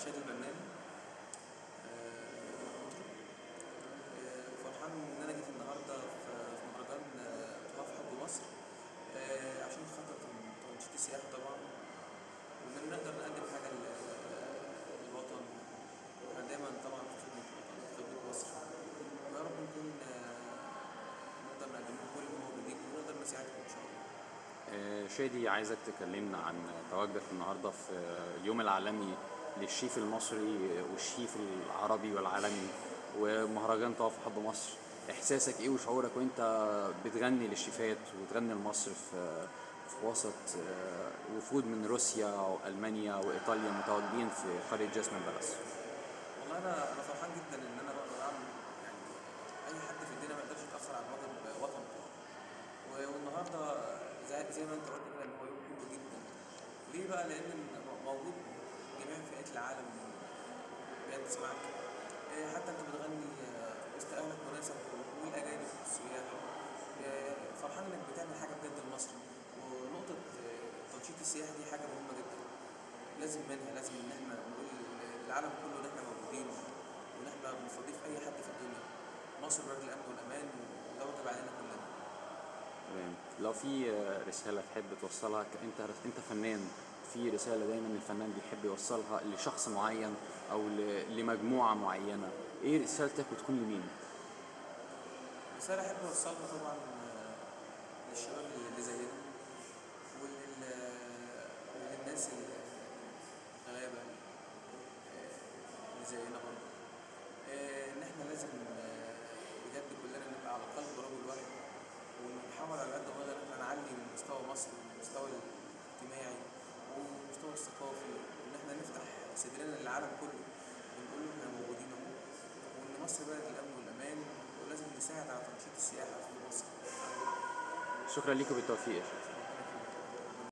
شادي البناني. مطرب. فرحان ان انا جيت النهارده في مهرجان تحف حب مصر، عشان خاطر تنشيط السياحه طبعا، وان نقدر نقدم حاجه للوطن. احنا دايما طبعا في خدمه الوطن، في خدمه مصر، ويا رب نكون نقدر نقدم لكم كل ما هو جديد ونقدر نساعدكم ان شاء الله. شادي، عايزك تكلمنا عن تواجدك النهارده في اليوم العالمي للشيف المصري والشيف العربي والعالمي ومهرجان طواف حب مصر. احساسك ايه وشعورك وانت بتغني للشيفات وتغني لمصر في وسط وفود من روسيا والمانيا وايطاليا متواجدين في قرية جاسمين بالاس؟ والله انا فرحان جدا ان انا بقدر اعمل، يعني اي حد في الدنيا ما يقدرش يتاخر عن واجب وطنه. والنهارده زي ما انت قلت كده ان هو يوم حلو جدا. ليه بقى؟ لان موجود جميع فئات العالم جايه تسمعك. حتى انت بتغني وسط اهلك وناسك والاجانب والسياح. فرحان انك بتعمل حاجه بجد لمصر. ونقطه تنشيط السياحه دي حاجه مهمه جدا، لازم ان احنا نقول للعالم كله ان احنا موجودين، وان احنا بنستضيف اي حد في الدنيا. مصر بلد الامن والامان، وده واجب علينا كلنا. تمام. لو في رسالة تحب توصلها، انت فنان، في رسالة دايما الفنان بيحب يوصلها لشخص معين او لمجموعة معينة، ايه رسالتك وتكون لمين؟ رساله احب اوصلها طبعا للشباب اللي زينا، وللناس الغلابه اللي زينا برضه. ان احنا لازم بجد كلنا نبقى على قلب رجل واحد، ونحاول على قد ما نقدر ان احنا نعلي من مستوى مصر والمستوى الاجتماعي والمستوى الثقافي، وان احنا نفتح صدرنا للعالم كله ونقول له احنا موجودين اهو، وان مصر بلد الامن والامان، ولازم نساعد على تنشيط السياحه في مصر. شكرا ليكم، بالتوفيق.